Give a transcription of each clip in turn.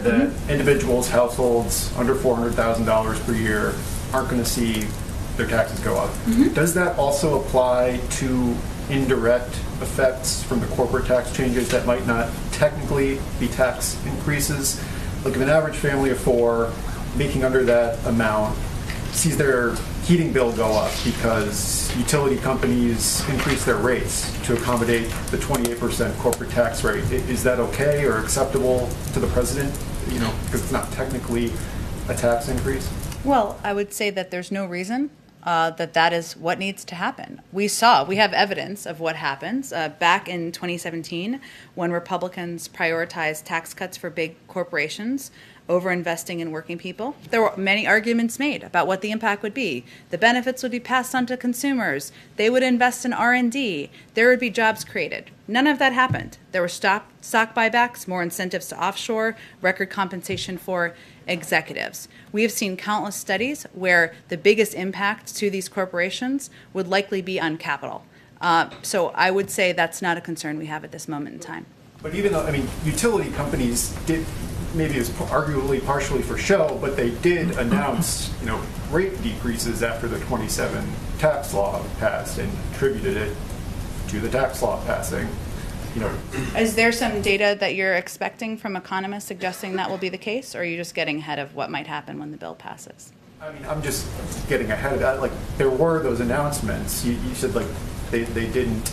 that individuals, households under $400,000 per year aren't going to see their taxes go up. Does that also apply to indirect effects from the corporate tax changes that might not technically be tax increases? Like if an average family of four making under that amount sees their heating bill go up because utility companies increase their rates to accommodate the 28% corporate tax rate, is that okay or acceptable to the president? You know, because it's not technically a tax increase? Well, I would say that there's no reason that is what needs to happen. We have evidence of what happens. Back in 2017, when Republicans prioritized tax cuts for big corporations over investing in working people, there were many arguments made about what the impact would be. The benefits would be passed on to consumers. They would invest in R&D. There would be jobs created. None of that happened. There were stock buybacks, more incentives to offshore, record compensation for executives. We have seen countless studies where the biggest impact to these corporations would likely be on capital. So I would say that's not a concern we have at this moment in time. But even though, I mean, utility companies did, maybe it's arguably partially for show, but they did announce, you know, rate decreases after the 27 tax law passed and attributed it to the tax law passing. You know, is there some data that you're expecting from economists suggesting that will be the case, or are you just getting ahead of what might happen when the bill passes? I mean, I'm just getting ahead of that. Like, there were those announcements. You said, like, they didn't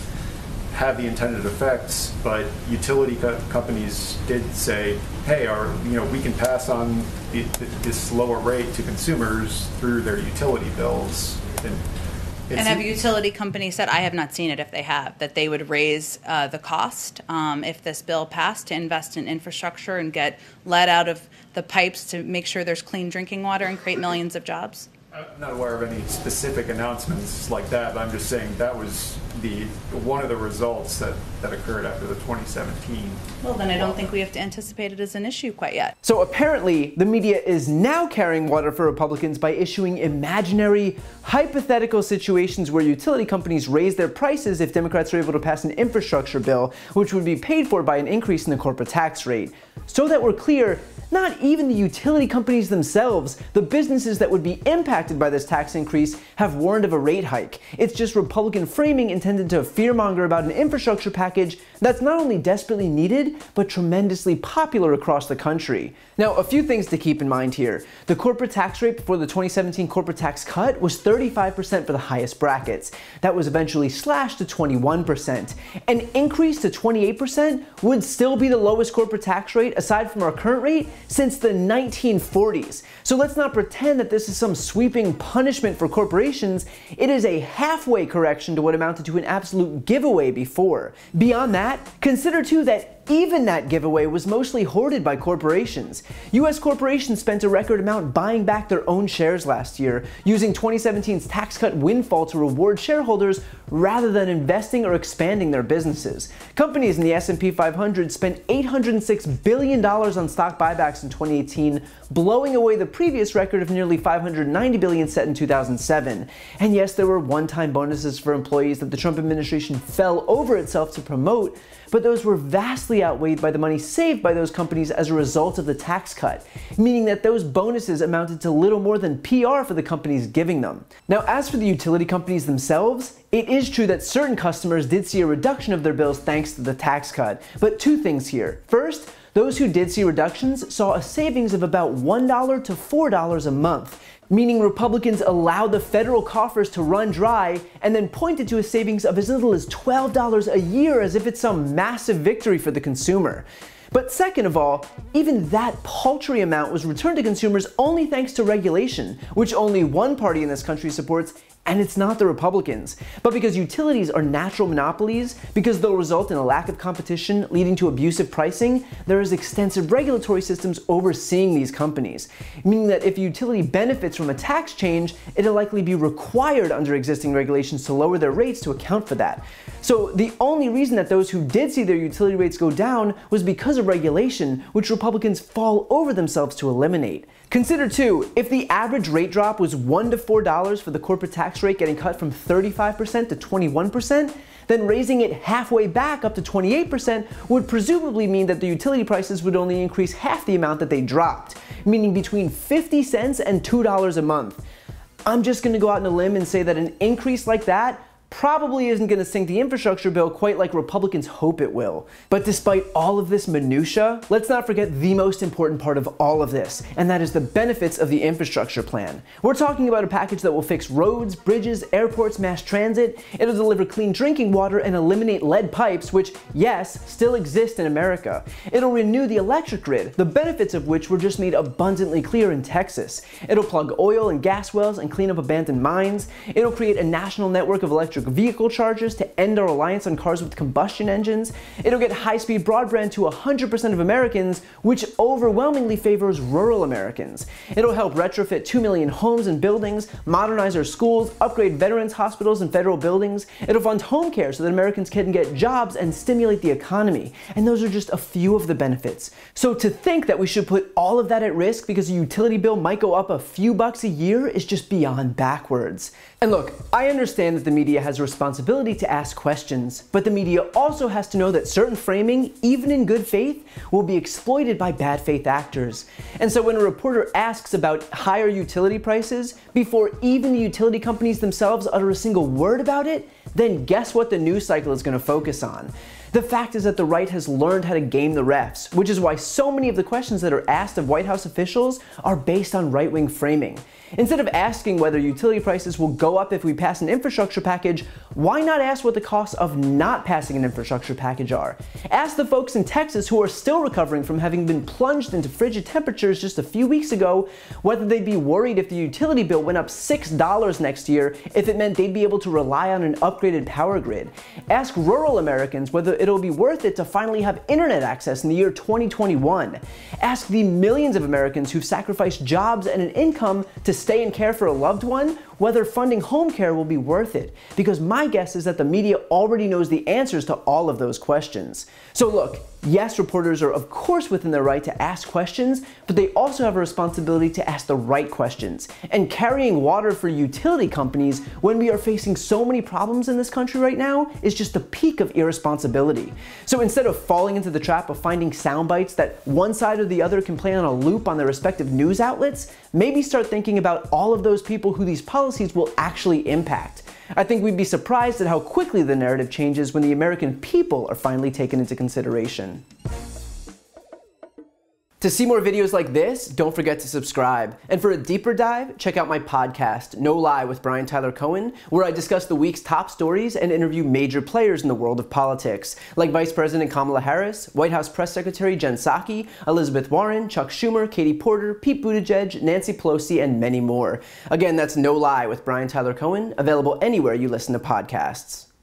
have the intended effects, but utility companies did say, hey, we can pass on this lower rate to consumers through their utility bills. And have utility companies said, I have not seen it if they have, that they would raise the cost if this bill passed to invest in infrastructure and get lead out of the pipes to make sure there's clean drinking water and create millions of jobs? I'm not aware of any specific announcements like that, but I'm just saying that was one of the results that occurred after the 2017. Well, then I don't think we have to anticipate it as an issue quite yet. So apparently, the media is now carrying water for Republicans by issuing imaginary, hypothetical situations where utility companies raise their prices if Democrats are able to pass an infrastructure bill, which would be paid for by an increase in the corporate tax rate. So that we're clear, not even the utility companies themselves, the businesses that would be impacted by this tax increase, have warned of a rate hike. It's just Republican framing intended to fearmonger about an infrastructure package that's not only desperately needed, but tremendously popular across the country. Now, a few things to keep in mind here. The corporate tax rate before the 2017 corporate tax cut was 35% for the highest brackets. That was eventually slashed to 21%. An increase to 28% would still be the lowest corporate tax rate, aside from our current rate, since the 1940s. So let's not pretend that this is some sweeping punishment for corporations. It is a halfway correction to what amounted to an absolute giveaway before. Beyond that, consider too that even that giveaway was mostly hoarded by corporations. US corporations spent a record amount buying back their own shares last year, using 2017's tax cut windfall to reward shareholders rather than investing or expanding their businesses. Companies in the S&P 500 spent $806 billion on stock buybacks in 2018, blowing away the previous record of nearly $590 billion set in 2007. And yes, there were one-time bonuses for employees that the Trump administration fell over itself to promote, but those were vastly outweighed by the money saved by those companies as a result of the tax cut, meaning that those bonuses amounted to little more than PR for the companies giving them. Now, as for the utility companies themselves, it is true that certain customers did see a reduction of their bills thanks to the tax cut, but two things here. First, those who did see reductions saw a savings of about $1 to $4 a month, meaning Republicans allowed the federal coffers to run dry and then pointed to a savings of as little as $12 a year as if it's some massive victory for the consumer. But second of all, even that paltry amount was returned to consumers only thanks to regulation, which only one party in this country supports, and it's not the Republicans. But because utilities are natural monopolies, because they'll result in a lack of competition leading to abusive pricing, there is extensive regulatory systems overseeing these companies, meaning that if a utility benefits from a tax change, it'll likely be required under existing regulations to lower their rates to account for that. So the only reason that those who did see their utility rates go down was because of regulation, which Republicans fall over themselves to eliminate. Consider too, if the average rate drop was $1 to $4 for the corporate tax rate getting cut from 35% to 21%, then raising it halfway back up to 28% would presumably mean that the utility prices would only increase half the amount that they dropped, meaning between 50 cents and $2 a month. I'm just going to go out on a limb and say that an increase like that probably isn't going to sink the infrastructure bill quite like Republicans hope it will. But despite all of this minutia, let's not forget the most important part of all of this, and that is the benefits of the infrastructure plan. We're talking about a package that will fix roads, bridges, airports, mass transit. It'll deliver clean drinking water and eliminate lead pipes, which, yes, still exist in America. It'll renew the electric grid, the benefits of which were just made abundantly clear in Texas. It'll plug oil and gas wells and clean up abandoned mines. It'll create a national network of electric vehicle chargers to end our reliance on cars with combustion engines. It'll get high-speed broadband to 100% of Americans, which overwhelmingly favors rural Americans. It'll help retrofit 2 million homes and buildings, modernize our schools, upgrade veterans hospitals and federal buildings. It'll fund home care so that Americans can get jobs and stimulate the economy. And those are just a few of the benefits. So to think that we should put all of that at risk because a utility bill might go up a few bucks a year is just beyond backwards. And look, I understand that the media has a responsibility to ask questions, but the media also has to know that certain framing, even in good faith, will be exploited by bad faith actors. And so when a reporter asks about higher utility prices, before even the utility companies themselves utter a single word about it, then guess what the news cycle is going to focus on? The fact is that the right has learned how to game the refs, which is why so many of the questions that are asked of White House officials are based on right-wing framing. Instead of asking whether utility prices will go up if we pass an infrastructure package, why not ask what the costs of not passing an infrastructure package are? Ask the folks in Texas who are still recovering from having been plunged into frigid temperatures just a few weeks ago whether they'd be worried if the utility bill went up $6 next year if it meant they'd be able to rely on an upgraded power grid. Ask rural Americans whether it'll be worth it to finally have internet access in the year 2021. Ask the millions of Americans who've sacrificed jobs and an income to stay and care for a loved one whether funding home care will be worth it, because my guess is that the media already knows the answers to all of those questions. So look, yes, reporters are of course within their right to ask questions, but they also have a responsibility to ask the right questions. And carrying water for utility companies when we are facing so many problems in this country right now is just the peak of irresponsibility. So instead of falling into the trap of finding sound bites that one side or the other can play on a loop on their respective news outlets, maybe start thinking about all of those people who these policies will actually impact. I think we'd be surprised at how quickly the narrative changes when the American people are finally taken into consideration. To see more videos like this, don't forget to subscribe. And for a deeper dive, check out my podcast, No Lie with Brian Tyler Cohen, where I discuss the week's top stories and interview major players in the world of politics, like Vice President Kamala Harris, White House Press Secretary Jen Psaki, Elizabeth Warren, Chuck Schumer, Katie Porter, Pete Buttigieg, Nancy Pelosi, and many more. Again, that's No Lie with Brian Tyler Cohen, available anywhere you listen to podcasts.